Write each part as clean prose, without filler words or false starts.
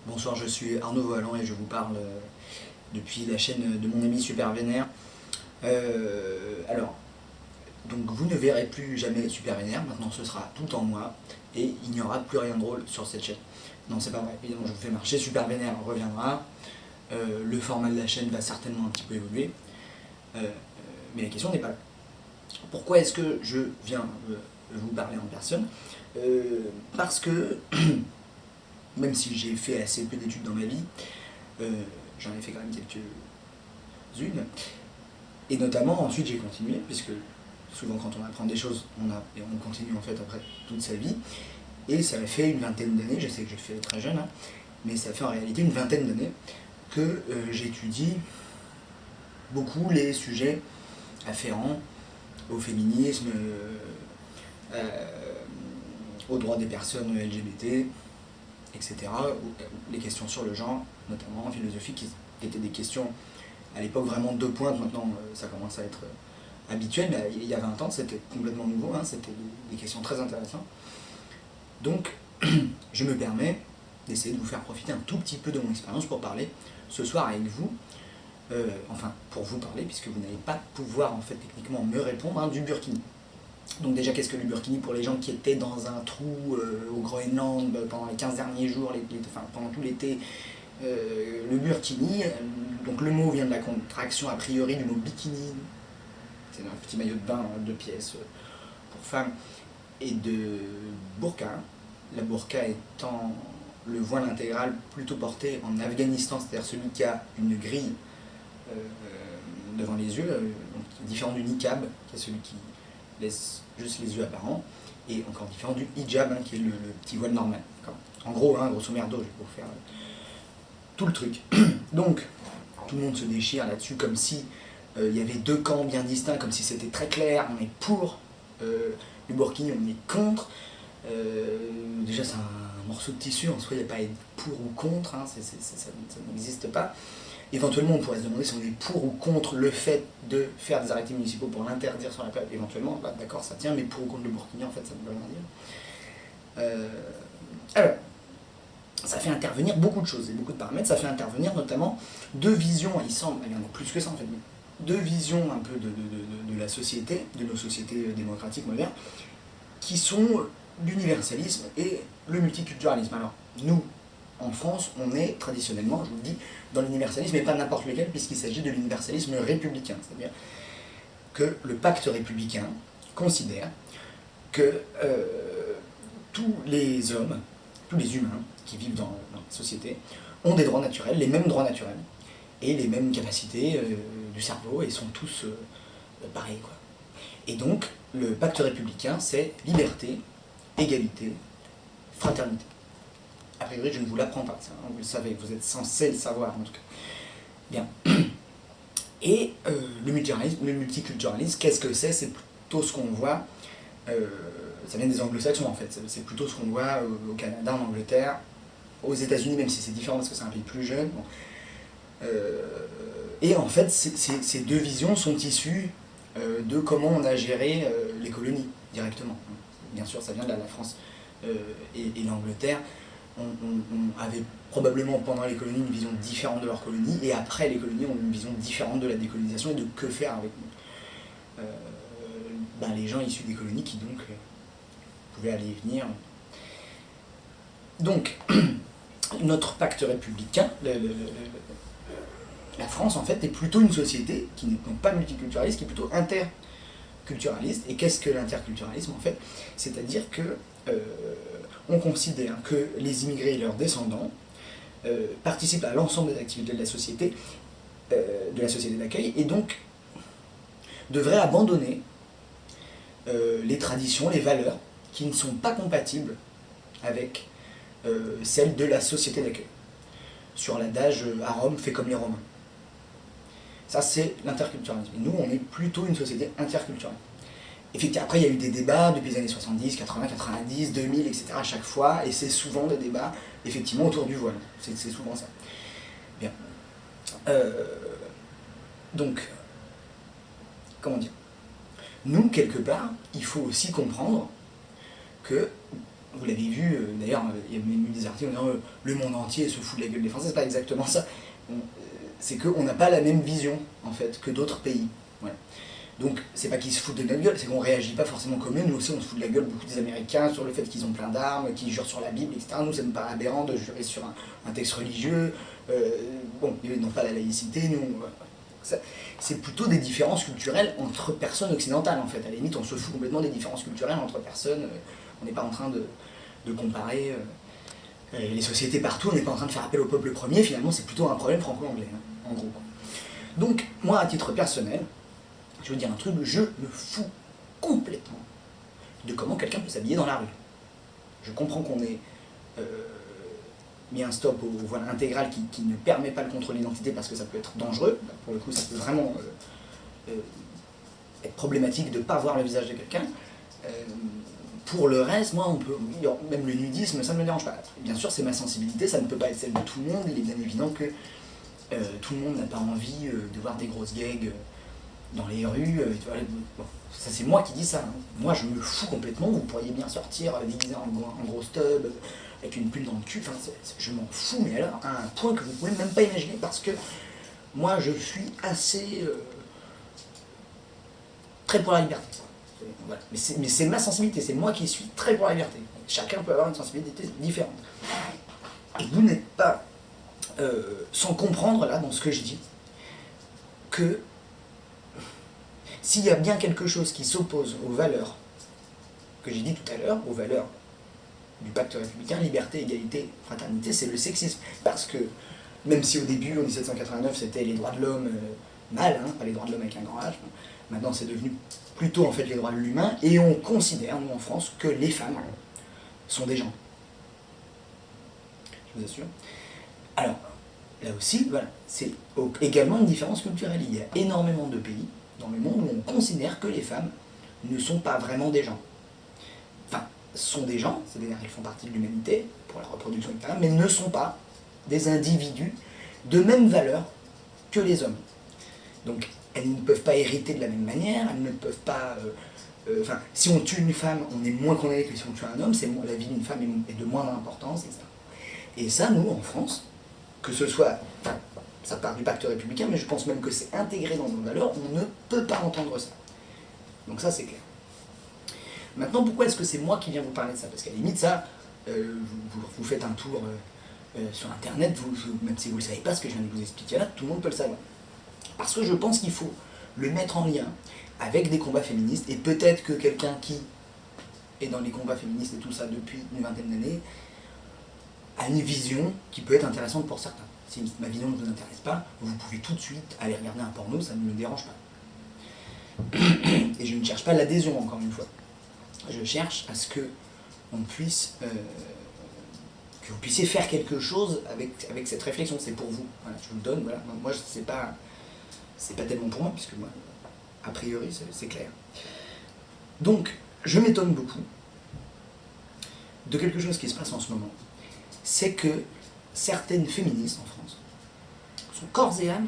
Bonsoir, je suis Arnaud Voaland et je vous parle depuis la chaîne de mon ami Super Vénère. Alors, donc vous ne verrez plus jamais Super Vénère, maintenant ce sera tout en moi et il n'y aura plus rien de drôle sur cette chaîne. Non, c'est pas vrai, évidemment, je vous fais marcher, Super Vénère reviendra, le format de la chaîne va certainement un petit peu évoluer, mais la question n'est pas là. Pourquoi est-ce que je viens vous parler en personne Parce que même si j'ai fait assez peu d'études dans ma vie, j'en ai fait quand même quelques-unes, et notamment ensuite j'ai continué, puisque souvent quand on apprend des choses, et on continue en fait après toute sa vie, et ça fait une vingtaine d'années, je sais que je le fais très jeune, hein, mais ça fait en réalité une vingtaine d'années que j'étudie beaucoup les sujets afférents au féminisme, aux droits des personnes LGBT, etc. Les questions sur le genre, notamment en philosophie, qui étaient des questions à l'époque vraiment de pointe. Maintenant ça commence à être habituel, mais il y a 20 ans c'était complètement nouveau, hein, c'était des questions très intéressantes. Donc je me permets d'essayer de vous faire profiter un tout petit peu de mon expérience pour parler ce soir avec vous, enfin pour vous parler, puisque vous n'allez pas pouvoir en fait techniquement me répondre, hein, du burkini. Donc déjà, qu'est-ce que le burkini pour les gens qui étaient dans un trou au Groenland pendant les 15 derniers jours, enfin pendant tout l'été, le burkini, donc le mot vient de la contraction a priori du mot bikini, c'est un petit maillot de bain, 2 pièces pour femmes, et de burqa, la burqa étant le voile intégral plutôt porté en Afghanistan, c'est-à-dire celui qui a une grille devant les yeux, donc différent du niqab, qui est celui qui laisse juste les yeux apparents, et encore différent du hijab, hein, qui est le petit voile normal. En gros, hein, grosso merdo, je vais vous faire tout le truc. Donc, tout le monde se déchire là-dessus comme si il y avait deux camps bien distincts, comme si c'était très clair, on est pour le burkini, on est contre. Déjà, c'est un morceau de tissu, en soi, il n'y a pas à être pour ou contre, hein, ça n'existe pas. Éventuellement, on pourrait se demander si on est pour ou contre le fait de faire des arrêtés municipaux pour l'interdire sur la plage. Éventuellement, bah, d'accord, ça tient, mais pour ou contre le burkini, en fait, ça ne veut rien dire. Alors, ça fait intervenir beaucoup de choses et beaucoup de paramètres. Ça fait intervenir notamment deux visions, il semble, il y en a plus que ça en fait, mais deux visions un peu de la société, de nos sociétés démocratiques modernes, qui sont l'universalisme et le multiculturalisme. Alors, nous, en France, on est traditionnellement, je vous le dis, dans l'universalisme, mais pas n'importe lequel, puisqu'il s'agit de l'universalisme républicain. C'est-à-dire que le pacte républicain considère que tous les hommes, tous les humains qui vivent dans la société ont des droits naturels, les mêmes droits naturels, et les mêmes capacités du cerveau, et sont tous pareils, quoi. Et donc, le pacte républicain, c'est liberté, égalité, fraternité. A priori, je ne vous l'apprends pas, ça, hein, vous le savez, vous êtes censé le savoir en tout cas. Bien. Et le multiculturalisme, qu'est-ce que c'est? C'est plutôt ce qu'on voit, ça vient des anglo-saxons en fait, c'est plutôt ce qu'on voit au Canada, en Angleterre, aux États-Unis, même si c'est différent parce que c'est un pays plus jeune. Bon. Et en fait, ces deux visions sont issues de comment on a géré les colonies directement. Bien sûr, ça vient de la France et l'Angleterre. On avait probablement pendant les colonies une vision différente de leurs colonies, et après les colonies ont une vision différente de la décolonisation et de que faire avec nous. Ben, les gens issus des colonies qui donc pouvaient aller et venir. Donc, notre pacte républicain, la France en fait est plutôt une société qui n'est donc pas multiculturaliste, qui est plutôt interculturaliste. Et qu'est-ce que l'interculturalisme en fait? C'est-à-dire que on considère que les immigrés et leurs descendants participent à l'ensemble des activités de la société d'accueil, et donc devraient abandonner les traditions, les valeurs qui ne sont pas compatibles avec celles de la société d'accueil. Sur l'adage à Rome, fais comme les Romains. Ça, c'est l'interculturalisme. Et nous, on est plutôt une société interculturelle. Effectivement, après, il y a eu des débats depuis les années 70, 80, 90, 2000, etc. à chaque fois, et c'est souvent des débats, effectivement, autour du voile. C'est souvent ça. Bien. Donc, comment dire? Nous, quelque part, il faut aussi comprendre que vous l'avez vu, d'ailleurs, il y a même eu des articles en disant le monde entier se fout de la gueule des Français, c'est pas exactement ça. C'est qu'on n'a pas la même vision, en fait, que d'autres pays. Voilà. Donc, c'est pas qu'ils se foutent de notre gueule, c'est qu'on réagit pas forcément comme eux. Nous aussi, on se fout de la gueule beaucoup des Américains sur le fait qu'ils ont plein d'armes, qu'ils jurent sur la Bible, etc. Nous, ça nous paraît aberrant de jurer sur un texte religieux. Bon, ils n'ont pas la laïcité, nous. C'est plutôt des différences culturelles entre personnes occidentales, en fait. À la limite, on se fout complètement des différences culturelles entre personnes. On n'est pas en train de comparer les sociétés partout, on n'est pas en train de faire appel au peuple premier. Finalement, c'est plutôt un problème franco-anglais, hein, en gros. Donc, moi, à titre personnel, je veux dire un truc, je me fous complètement de comment quelqu'un peut s'habiller dans la rue. Je comprends qu'on ait mis un stop au voile intégral qui ne permet pas le contrôle d'identité parce que ça peut être dangereux. Pour le coup, ça peut vraiment être problématique de ne pas voir le visage de quelqu'un. Pour le reste, moi, on peut, même le nudisme, ça ne me dérange pas. Bien sûr, c'est ma sensibilité, ça ne peut pas être celle de tout le monde. Il est bien évident que tout le monde n'a pas envie de voir des grosses gags dans les rues. Bon, ça, c'est moi qui dis ça. Hein. Moi, je me fous complètement. Vous pourriez bien sortir déguisé en gros stub, avec une plume dans le cul. Enfin, je m'en fous, mais alors, à un point que vous ne pouvez même pas imaginer, parce que moi, je suis assez très pour la liberté. Voilà. Mais c'est ma sensibilité, c'est moi qui suis très pour la liberté. Chacun peut avoir une sensibilité différente. Et vous n'êtes pas sans comprendre, là, dans ce que je dis, que s'il y a bien quelque chose qui s'oppose aux valeurs que j'ai dit tout à l'heure, aux valeurs du pacte républicain, liberté, égalité, fraternité, c'est le sexisme. Parce que, même si au début, en 1789, c'était les droits de l'homme mal, hein, pas les droits de l'homme avec un grand H, maintenant c'est devenu plutôt en fait les droits de l'humain, et on considère, nous en France, que les femmes sont des gens. Je vous assure. Alors, là aussi, voilà, c'est également une différence culturelle. Il y a énormément de pays dans le monde où on considère que les femmes ne sont pas vraiment des gens. Enfin, sont des gens, c'est-à-dire qu'elles font partie de l'humanité, pour la reproduction, etc., mais ne sont pas des individus de même valeur que les hommes. Donc, elles ne peuvent pas hériter de la même manière, elles ne peuvent pas... Enfin, si on tue une femme, on est moins condamné que si on tue un homme, la vie d'une femme est de moindre importance, etc. Et ça, nous, en France, que ce soit... Enfin, ça part du pacte républicain, mais je pense même que c'est intégré dans nos valeurs, on ne peut pas entendre ça. Donc ça, c'est clair. Maintenant, pourquoi est-ce que c'est moi qui viens vous parler de ça? Parce qu'à la limite, ça, vous faites un tour sur Internet, même si vous ne savez pas ce que je viens de vous expliquer là, tout le monde peut le savoir. Parce que je pense qu'il faut le mettre en lien avec des combats féministes, et peut-être que quelqu'un qui est dans les combats féministes et tout ça depuis une vingtaine d'années a une vision qui peut être intéressante pour certains. Si ma vision ne vous intéresse pas, vous pouvez tout de suite aller regarder un porno, ça ne me dérange pas. Et je ne cherche pas l'adhésion, encore une fois. Je cherche à ce que on puisse, que vous puissiez faire quelque chose avec cette réflexion. C'est pour vous. Voilà, je vous le donne. Voilà. Moi, c'est pas tellement pour moi, puisque moi, a priori, c'est clair. Donc, je m'étonne beaucoup de quelque chose qui se passe en ce moment. C'est que certaines féministes en France sont corps et âme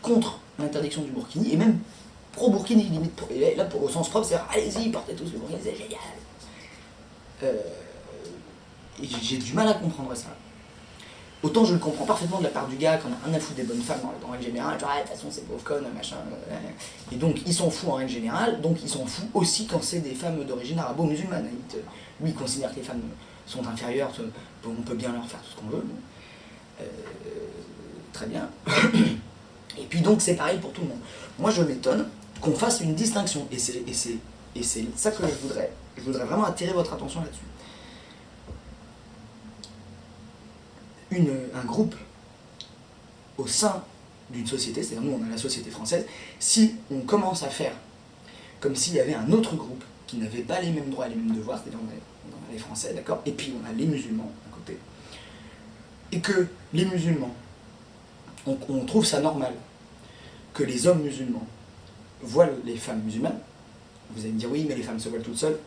contre l'interdiction du burkini, et même pro-burkini, limite. Et là, au sens propre, c'est allez-y, portez tous le burkini, c'est génial. Et j'ai du mal à comprendre ça. Autant je le comprends parfaitement de la part du gars qu'on a rien à foutre des bonnes femmes en règle générale, genre de toute façon c'est pauvre conne, machin. Et donc il s'en fout en règle générale, donc il s'en fout aussi quand c'est des femmes d'origine arabo-musulmane. Lui il considère que les femmes sont inférieures, on peut bien leur faire tout ce qu'on veut. Très bien. Et puis donc c'est pareil pour tout le monde. Moi je m'étonne qu'on fasse une distinction, et c'est ça que je voudrais vraiment attirer votre attention là-dessus. Un groupe au sein d'une société, c'est-à-dire nous on a la société française, si on commence à faire comme s'il y avait un autre groupe qui n'avait pas les mêmes droits et les mêmes devoirs, c'est-à-dire on a les Français, d'accord, et puis on a les musulmans à côté, et que les musulmans, on trouve ça normal que les hommes musulmans voilent les femmes musulmanes, vous allez me dire oui mais les femmes se voilent toutes seules,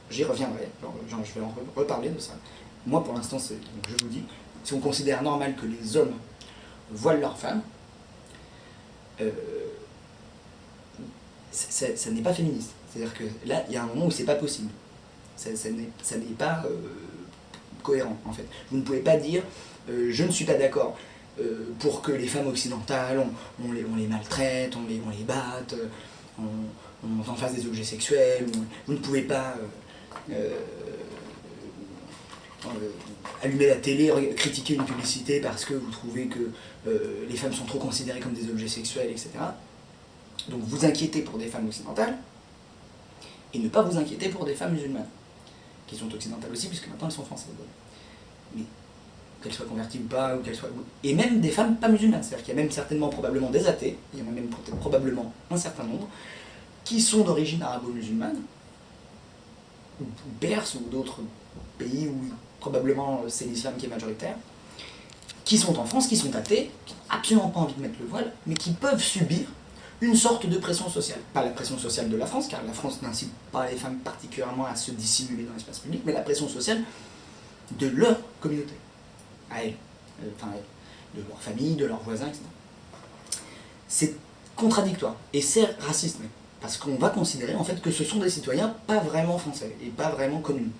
j'y reviendrai, je vais en reparler de ça. Moi pour l'instant, je vous dis, si on considère normal que les hommes voilent leurs femmes, ça n'est pas féministe. C'est-à-dire que là, il y a un moment où c'est pas possible. Ça n'est pas cohérent, en fait. Vous ne pouvez pas dire je ne suis pas d'accord pour que les femmes occidentales, on les maltraite, on les batte, on en fasse des objets sexuels. Vous ne pouvez pas allumer la télé, critiquer une publicité parce que vous trouvez que les femmes sont trop considérées comme des objets sexuels, etc. Donc vous inquiétez pour des femmes occidentales, et ne pas vous inquiéter pour des femmes musulmanes, qui sont occidentales aussi, puisque maintenant elles sont françaises. Mais qu'elles soient converties ou pas, ou qu'elles soient... Et même des femmes pas musulmanes, c'est-à-dire qu'il y a même certainement probablement des athées, il y en a même probablement un certain nombre, qui sont d'origine arabo-musulmane, ou perse, ou d'autres pays où probablement c'est l'islam qui est majoritaire, qui sont en France, qui sont athées, qui n'ont absolument pas envie de mettre le voile, mais qui peuvent subir une sorte de pression sociale. Pas la pression sociale de la France, car la France n'incite pas les femmes particulièrement à se dissimuler dans l'espace public, mais la pression sociale de leur communauté, à elles, de leur famille, de leurs voisins, etc. C'est contradictoire, et c'est raciste même, parce qu'on va considérer en fait que ce sont des citoyens pas vraiment français, et pas vraiment connus.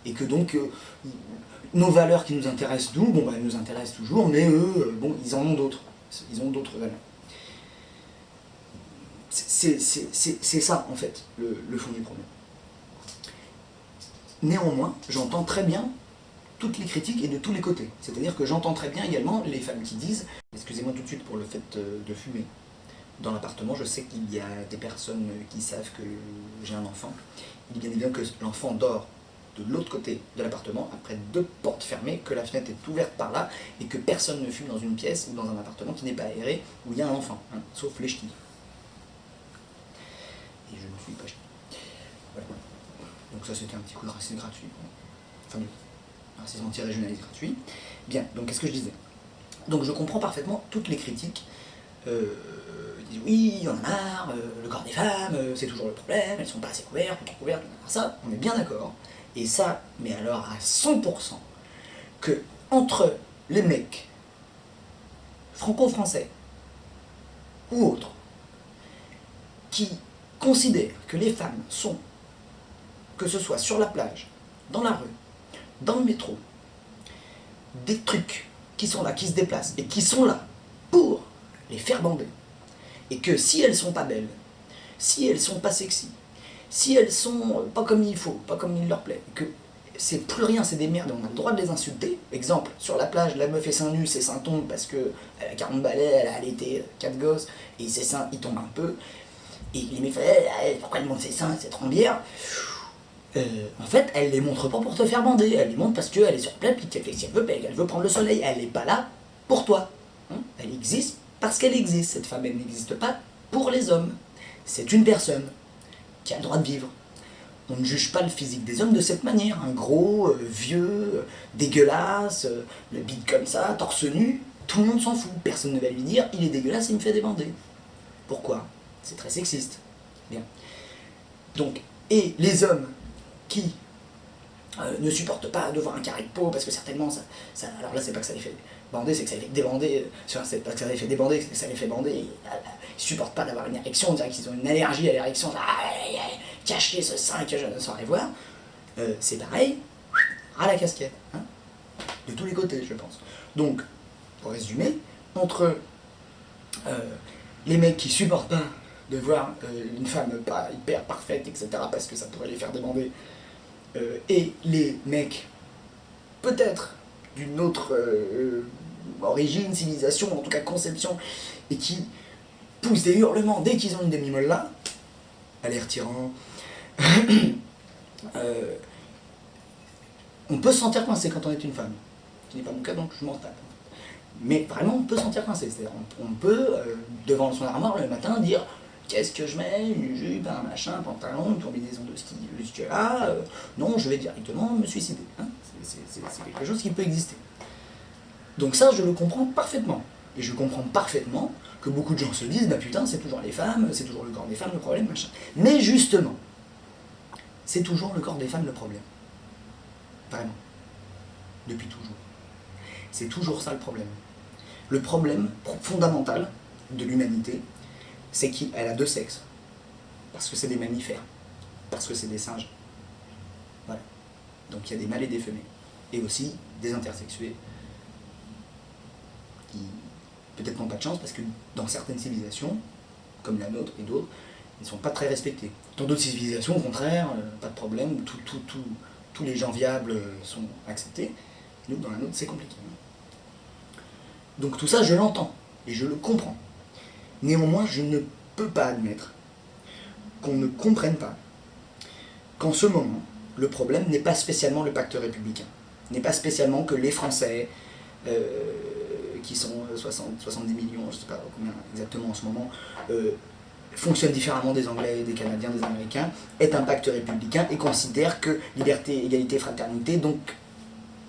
Et que donc, nos valeurs qui nous intéressent nous, bon, elles nous intéressent toujours, mais eux, bon, ils en ont d'autres. Ils ont d'autres valeurs. C'est ça, en fait, le fond du problème. Néanmoins, j'entends très bien toutes les critiques et de tous les côtés. C'est-à-dire que j'entends très bien également les femmes qui disent, excusez-moi tout de suite pour le fait de fumer dans l'appartement, je sais qu'il y a des personnes qui savent que j'ai un enfant. Il est bien évident que l'enfant dort de l'autre côté de l'appartement, après 2 portes fermées, que la fenêtre est ouverte par là, et que personne ne fume dans une pièce ou dans un appartement qui n'est pas aéré, où il y a un enfant, hein, sauf les ch'tis. Et je ne suis pas ch'ti. Voilà. Donc ça c'était un petit coup de racisme gratuit. Enfin, racisme anti-régionaliste gratuit. Bien, donc qu'est-ce que je disais? Donc je comprends parfaitement toutes les critiques. Ils disent oui, il y en a marre, le corps des femmes, c'est toujours le problème, elles sont pas assez couvertes, ou trop couvertes, ça, on est bien d'accord. Et ça, mais alors à 100%, que entre les mecs franco-français ou autres qui considèrent que les femmes sont, que ce soit sur la plage, dans la rue, dans le métro, des trucs qui sont là, qui se déplacent et qui sont là pour les faire bander, et que si elles sont pas belles, si elles sont pas sexy, si elles sont pas comme il faut, pas comme il leur plaît, que c'est plus rien, c'est des merdes, on a le droit de les insulter. Exemple, sur la plage, la meuf est seins nus, ses seins tombent parce qu'elle a 40 balais, elle a allaité 4 gosses, et ses seins, ils tombent un peu. Et les meufs, pourquoi elle montre ses seins, c'est trop bière. En fait, elle les montre pas pour te faire bander, elle les montre parce qu'elle est sur place, puis qu'elle fait si elle veut, elle veut prendre le soleil, elle n'est pas là pour toi. Hein, elle existe parce qu'elle existe, cette femme, elle n'existe pas pour les hommes. C'est une personne qui a le droit de vivre. On ne juge pas le physique des hommes de cette manière. Un gros, vieux, dégueulasse, le bide comme ça, torse nu, tout le monde s'en fout. Personne ne va lui dire il est dégueulasse, il me fait débander. Pourquoi? C'est très sexiste. Bien. Donc, et les hommes qui ne supportent pas de voir un carré de peau, parce que certainement, alors là, c'est pas que ça les fait bander, c'est que ça les fait débander. C'est pas que ça les fait débander, c'est que ça les fait bander. Ils supportent pas d'avoir une érection, on dirait qu'ils ont une allergie à l'érection. Cacher ce sein que je ne saurais voir. C'est pareil, à la casquette. Hein, de tous les côtés, je pense. Donc, pour résumer, entre les mecs qui supportent pas de voir une femme pas hyper parfaite, etc., parce que ça pourrait les faire débander, et les mecs, peut-être d'une autre origine, civilisation, en tout cas conception, et qui poussent des hurlements dès qu'ils ont une demi-molle là, à l'air tyran, on peut se sentir coincé quand on est une femme. Ce n'est pas mon cas, donc je m'en tape. Mais vraiment, on peut se sentir coincé. C'est-à-dire, on peut, devant son armoire le matin, dire qu'est-ce que je mets? Une jupe, un machin, un pantalon, une combinaison de ski jusque-là. Non, je vais directement me suicider. Hein, c'est quelque chose qui peut exister. Donc ça, je le comprends parfaitement. Et je comprends parfaitement que beaucoup de gens se disent, bah putain, c'est toujours les femmes, c'est toujours le corps des femmes le problème, machin. Mais justement, c'est toujours le corps des femmes le problème. Vraiment. Depuis toujours. C'est toujours ça le problème. Le problème fondamental de l'humanité, c'est qu'elle a 2 sexes. Parce que c'est des mammifères. Parce que c'est des singes. Voilà. Donc il y a des mâles et des femelles. Et aussi des intersexués qui peut-être n'ont pas de chance parce que dans certaines civilisations, comme la nôtre et d'autres, ils ne sont pas très respectés. Dans d'autres civilisations, au contraire, pas de problème, où tous les gens viables sont acceptés. Nous, dans la nôtre, c'est compliqué. Donc tout ça, je l'entends et je le comprends. Néanmoins, je ne peux pas admettre qu'on ne comprenne pas qu'en ce moment, le problème n'est pas spécialement le pacte républicain, n'est pas spécialement que les Français, qui sont 70 millions, je ne sais pas combien exactement en ce moment, fonctionnent différemment des Anglais, des Canadiens, des Américains, est un pacte républicain et considère que liberté, égalité, fraternité, donc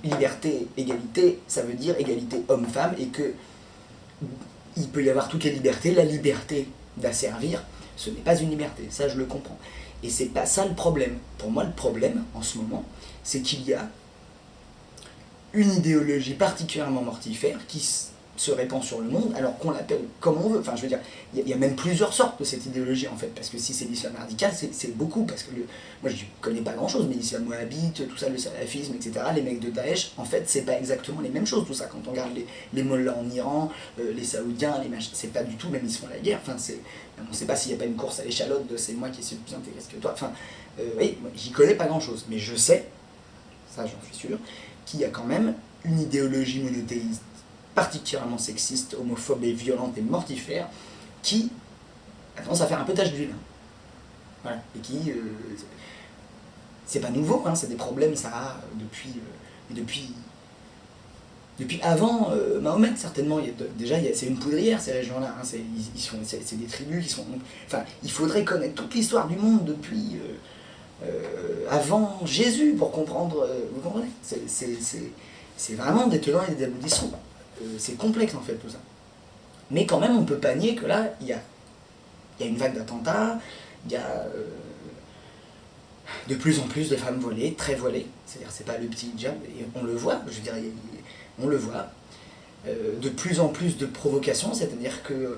liberté, égalité, ça veut dire égalité homme-femme, et que il peut y avoir toutes les libertés, la liberté d'asservir, ce n'est pas une liberté, ça je le comprends. Et c'est pas ça le problème. Pour moi, le problème, en ce moment, c'est qu'il y a une idéologie particulièrement mortifère qui se répand sur le monde, alors qu'on l'appelle comme on veut. Enfin, je veux dire, il y a même plusieurs sortes de cette idéologie, en fait, parce que si c'est l'islam radical, c'est beaucoup, parce que moi, je connais pas grand-chose, mais l'islam wahhabite, tout ça, le salafisme, etc., les mecs de Daesh, en fait, c'est pas exactement les mêmes choses, tout ça. Quand on regarde les mollahs en Iran, les saoudiens, les machins, c'est pas du tout, même ils se font la guerre, enfin, on sait pas s'il n'y a pas une course à l'échalote de c'est moi qui suis plus intégriste que toi, enfin, oui, j'y connais pas grand-chose, mais je sais, ça j'en suis sûr, qu'il y a quand même une idéologie monothéiste particulièrement sexiste, homophobe et violente et mortifère, qui a tendance à faire un peu tache d'huile. Voilà. Et qui... c'est pas nouveau, hein, c'est des problèmes, ça a depuis avant Mahomet, certainement. Déjà, c'est une poudrière, ces régions-là. Hein, c'est des tribus qui sont... Enfin, il faudrait connaître toute l'histoire du monde depuis... avant Jésus pour comprendre... vous comprenez, c'est vraiment des tenants et des aboutissants. C'est complexe en fait tout ça. Mais quand même on peut pas nier que là il y a une vague d'attentats, il y a de plus en plus de femmes voilées, très voilées, c'est-à-dire c'est pas le petit hijab, et on le voit, je veux dire, on le voit, de plus en plus de provocations, c'est-à-dire que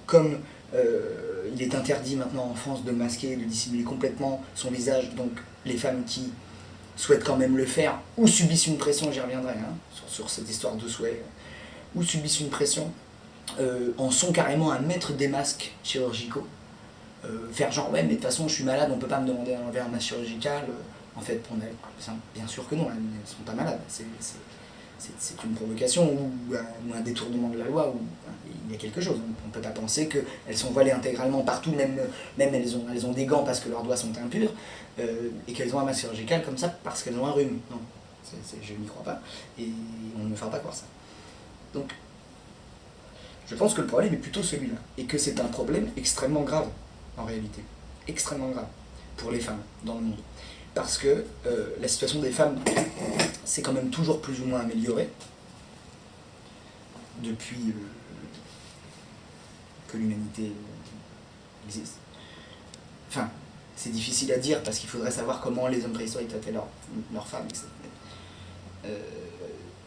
comme il est interdit maintenant en France de masquer, de dissimuler complètement son visage, donc les femmes qui souhaitent quand même le faire, ou subissent une pression, j'y reviendrai, hein, sur cette histoire de souhait, ou subissent une pression, en sont carrément à mettre des masques chirurgicaux, faire genre ouais mais de toute façon je suis malade, on peut pas me demander d'enlever un masque chirurgical, en fait bien sûr que non, elles ne sont pas malades, c'est une provocation ou un détournement de la loi, ou il y a quelque chose, on ne peut pas penser qu'elles sont voilées intégralement partout, même elles ont des gants parce que leurs doigts sont impurs, et qu'elles ont un masque chirurgical comme ça parce qu'elles ont un rhume, non, je n'y crois pas, et on ne me fera pas croire ça. Donc, je pense que le problème est plutôt celui-là, et que c'est un problème extrêmement grave, en réalité, extrêmement grave, pour les femmes dans le monde. Parce que la situation des femmes s'est quand même toujours plus ou moins améliorée, depuis que l'humanité existe. Enfin, c'est difficile à dire, parce qu'il faudrait savoir comment les hommes préhistoriques traitaient leurs femmes, etc.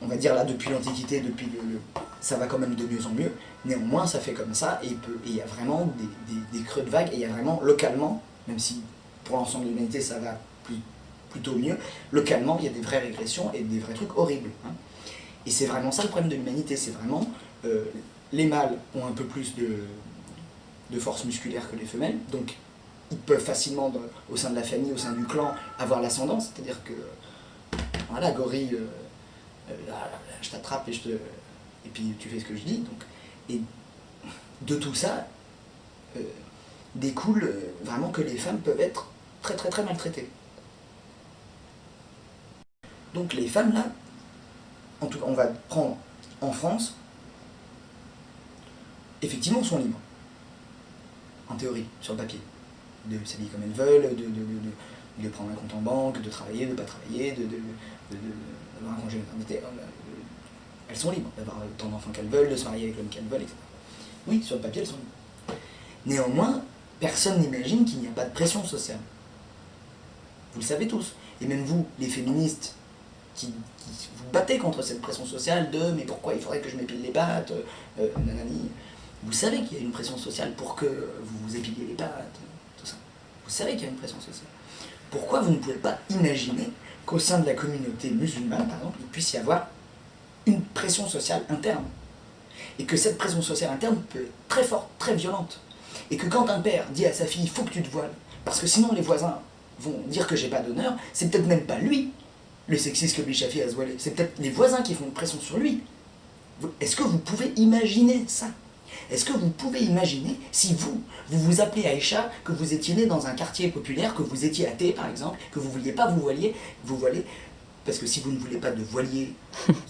On va dire là depuis l'Antiquité, ça va quand même de mieux en mieux, néanmoins ça fait comme ça, et il y a vraiment des creux de vague, et il y a vraiment localement, même si pour l'ensemble de l'humanité ça va plutôt mieux, localement il y a des vraies régressions et des vrais trucs horribles. Hein. Et c'est vraiment ça le problème de l'humanité, c'est vraiment les mâles ont un peu plus de force musculaire que les femelles, donc ils peuvent facilement au sein de la famille, au sein du clan, avoir l'ascendance, c'est-à-dire que voilà, gorille, je t'attrape et puis tu fais ce que je dis. Donc, et de tout ça découle vraiment que les femmes peuvent être très très très maltraitées. Donc les femmes là, en tout cas on va prendre en France, effectivement sont libres, en théorie, sur le papier, de s'habiller comme elles veulent, de prendre un compte en banque, de travailler, de ne pas travailler, d'avoir un congé maternité. Elles sont libres d'avoir autant d'enfants qu'elles veulent, de se marier avec l'homme qu'elles veulent, etc. Oui, sur le papier, elles sont libres. Néanmoins, personne n'imagine qu'il n'y a pas de pression sociale. Vous le savez tous. Et même vous, les féministes, qui vous battez contre cette pression sociale de « mais pourquoi il faudrait que je m'épile les pattes nanani », vous savez qu'il y a une pression sociale pour que vous vous épiliez les pattes, tout ça. Vous savez qu'il y a une pression sociale. Pourquoi vous ne pouvez pas imaginer qu'au sein de la communauté musulmane, par exemple, il puisse y avoir une pression sociale interne. Et que cette pression sociale interne peut être très forte, très violente. Et que quand un père dit à sa fille, il faut que tu te voiles, parce que sinon les voisins vont dire que j'ai pas d'honneur, c'est peut-être même pas lui, le sexiste qui oblige sa fille à se voiler, c'est peut-être les voisins qui font une pression sur lui. Est-ce que vous pouvez imaginer ça? Est-ce que vous pouvez imaginer si vous vous appelez Aïcha, que vous étiez né dans un quartier populaire, que vous étiez athée par exemple, que vous ne vouliez pas vous voiler, parce que si vous ne voulez pas de voilier,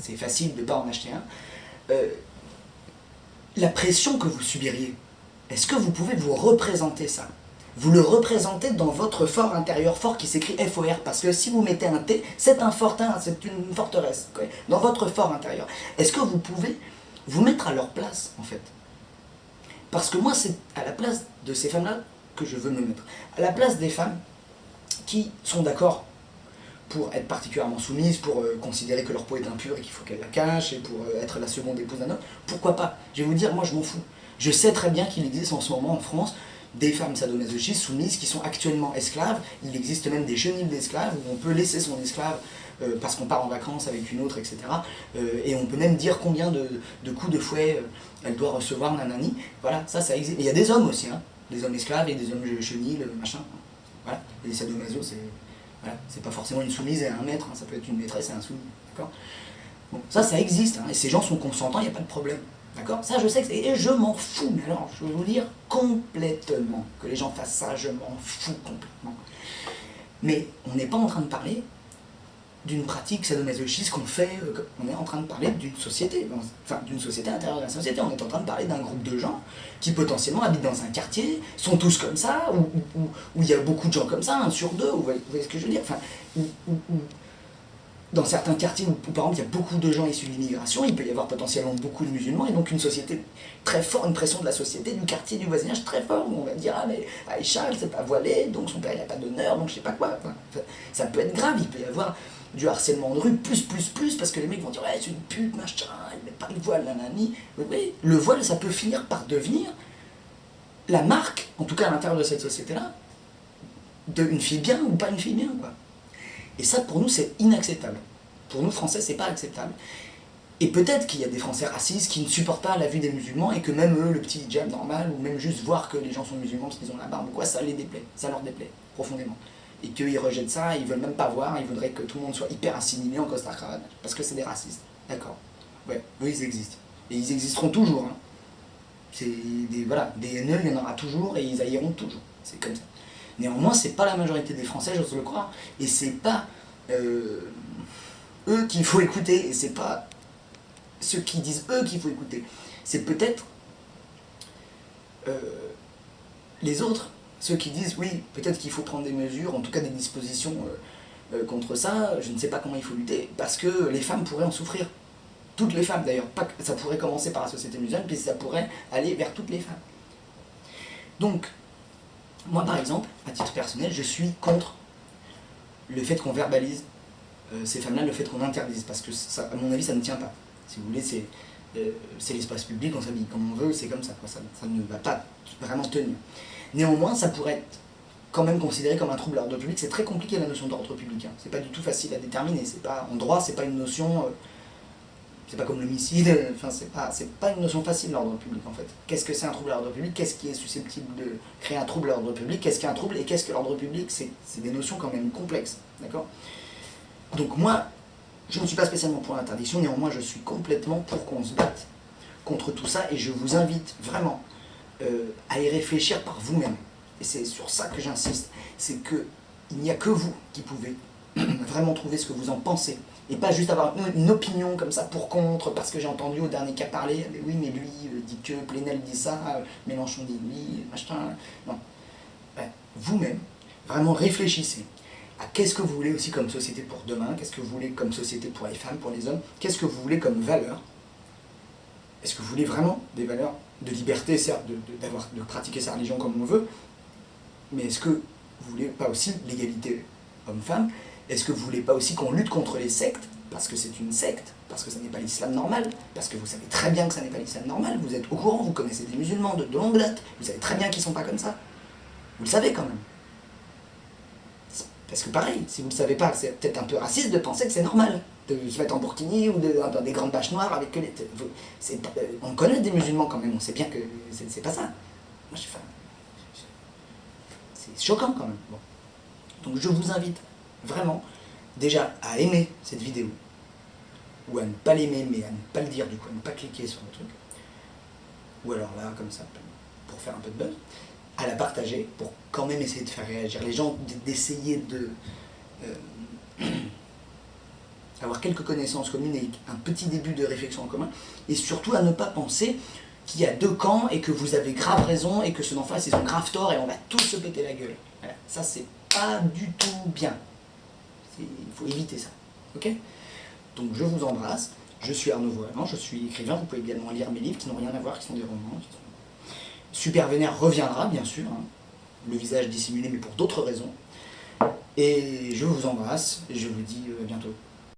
c'est facile de ne pas en acheter un, la pression que vous subiriez, est-ce que vous pouvez vous représenter ça? Vous le représentez dans votre fort intérieur, fort qui s'écrit FOR, parce que si vous mettez un T, c'est un fortin, c'est une forteresse, okay, dans votre fort intérieur. Est-ce que vous pouvez vous mettre à leur place, en fait? Parce que moi, c'est à la place de ces femmes-là que je veux me mettre. À la place des femmes qui sont d'accord pour être particulièrement soumises, pour considérer que leur peau est impure et qu'il faut qu'elles la cachent, et pour être la seconde épouse d'un homme, pourquoi pas? Je vais vous dire, moi je m'en fous. Je sais très bien qu'il existe en ce moment en France des femmes sadomasochistes soumises qui sont actuellement esclaves. Il existe même des chenilles d'esclaves où on peut laisser son esclave parce qu'on part en vacances avec une autre, etc. Et on peut même dire combien de coups de fouet elle doit recevoir, nanani. Voilà, ça existe. Et il y a des hommes aussi, hein, des hommes esclaves et des hommes chenilles, machin. Voilà, et les sadomaso, c'est pas forcément une soumise et un maître, hein, ça peut être une maîtresse et un soumis, d'accord? Bon, ça existe, hein, et ces gens sont consentants, il n'y a pas de problème. D'accord? Ça, je sais que et je m'en fous, mais alors, je vais vous dire complètement que les gens fassent ça, je m'en fous complètement. Mais on n'est pas en train de parler d'une pratique sadomasochiste qu'on fait, on est en train de parler d'une société, enfin d'une société à l'intérieur de la société, on est en train de parler d'un groupe de gens qui potentiellement habitent dans un quartier, sont tous comme ça, où il y a beaucoup de gens comme ça, 1 sur 2, vous voyez ce que je veux dire? Enfin, dans certains quartiers où, par exemple, il y a beaucoup de gens issus de l'immigration, il peut y avoir potentiellement beaucoup de musulmans, et donc une société très forte, une pression de la société, du quartier, du voisinage très fort, où on va dire, ah mais Aïcha, elle ne s'est pas voilée, donc son père il n'a pas d'honneur, donc je sais pas quoi. Enfin, ça peut être grave, il peut y avoir du harcèlement de rue, plus, parce que les mecs vont dire, ouais, c'est une pute, machin, il met pas le voile, nanani. Oui, le voile, ça peut finir par devenir la marque, en tout cas à l'intérieur de cette société-là, d'une fille bien ou pas une fille bien, quoi. Et ça, pour nous, c'est inacceptable. Pour nous, Français, c'est pas acceptable. Et peut-être qu'il y a des Français racistes qui ne supportent pas la vue des musulmans et que même eux, le petit hijab normal, ou même juste voir que les gens sont musulmans parce qu'ils ont la barbe ou quoi, ça les déplaît, ça leur déplaît profondément. Et qu'ils rejettent ça, ils veulent même pas voir, ils voudraient que tout le monde soit hyper assimilé en costard-cravate, parce que c'est des racistes. D'accord. Ouais, eux, ils existent. Et ils existeront toujours. Hein. C'est des haineux, il y en aura toujours et ils haïront toujours. C'est comme ça. Néanmoins, c'est pas la majorité des Français, j'ose le croire, et c'est pas eux qu'il faut écouter, et c'est pas ceux qui disent eux qu'il faut écouter. C'est peut-être les autres, ceux qui disent oui, peut-être qu'il faut prendre des mesures, en tout cas des dispositions contre ça, je ne sais pas comment il faut lutter, parce que les femmes pourraient en souffrir. Toutes les femmes d'ailleurs, ça pourrait commencer par la société musulmane, puis ça pourrait aller vers toutes les femmes. Donc, moi, par exemple, à titre personnel, je suis contre le fait qu'on verbalise ces femmes-là, le fait qu'on interdise, parce que, ça, à mon avis, ça ne tient pas. Si vous voulez, c'est l'espace public, on s'habille comme on veut, c'est comme ça, quoi. Ça ne va pas vraiment tenir. Néanmoins, ça pourrait être quand même considéré comme un trouble à l'ordre public. C'est très compliqué, la notion d'ordre public. Hein. C'est pas du tout facile à déterminer. C'est pas, en droit, c'est pas une notion... c'est pas comme l'homicide, enfin c'est pas une notion facile, l'ordre public en fait. Qu'est-ce que c'est un trouble à l'ordre public? Qu'est-ce qui est susceptible de créer un trouble à l'ordre public? Qu'est-ce qu'est un trouble et qu'est-ce que l'ordre public? C'est des notions quand même complexes, d'accord? Donc moi, je ne suis pas spécialement pour l'interdiction, néanmoins je suis complètement pour qu'on se batte contre tout ça et je vous invite vraiment à y réfléchir par vous-même. Et c'est sur ça que j'insiste, c'est qu'il n'y a que vous qui pouvez vraiment trouver ce que vous en pensez. Et pas juste avoir une opinion comme ça pour contre, parce que j'ai entendu au dernier cas parler, oui mais lui dit que, Plenel dit ça, Mélenchon dit oui, machin. Non. Vous-même, vraiment réfléchissez à qu'est-ce que vous voulez aussi comme société pour demain, qu'est-ce que vous voulez comme société pour les femmes, pour les hommes, qu'est-ce que vous voulez comme valeur. Est-ce que vous voulez vraiment des valeurs de liberté, certes, de pratiquer sa religion comme on veut, mais est-ce que vous voulez pas aussi l'égalité homme-femme? Est-ce que vous voulez pas aussi qu'on lutte contre les sectes? Parce que c'est une secte, parce que ça n'est pas l'islam normal, parce que vous savez très bien que ça n'est pas l'islam normal, vous êtes au courant, vous connaissez des musulmans de longue date, vous savez très bien qu'ils ne sont pas comme ça. Vous le savez quand même. Parce que pareil, si vous ne le savez pas, c'est peut-être un peu raciste de penser que c'est normal de se mettre en burkini ou dans des grandes bâches noires avec que les... On connaît des musulmans quand même, on sait bien que c'est pas ça. Moi, c'est choquant quand même. Bon. Donc je vous invite vraiment déjà à aimer cette vidéo, ou à ne pas l'aimer, mais à ne pas le dire du coup, à ne pas cliquer sur le truc, ou alors là, comme ça, pour faire un peu de buzz, à la partager, pour quand même essayer de faire réagir les gens, d'essayer de... avoir quelques connaissances communes et un petit début de réflexion en commun, et surtout à ne pas penser qu'il y a deux camps et que vous avez grave raison et que ceux d'en face ils ont grave tort et on va tous se péter la gueule. Voilà. Ça c'est pas du tout bien. Il faut éviter ça. Ok ? Donc je vous embrasse, je suis Arnaud Voalan, je suis écrivain, vous pouvez également lire mes livres qui n'ont rien à voir, qui sont des romans. Super Vénère reviendra bien sûr, hein. Le visage dissimulé mais pour d'autres raisons. Et je vous embrasse et je vous dis à bientôt.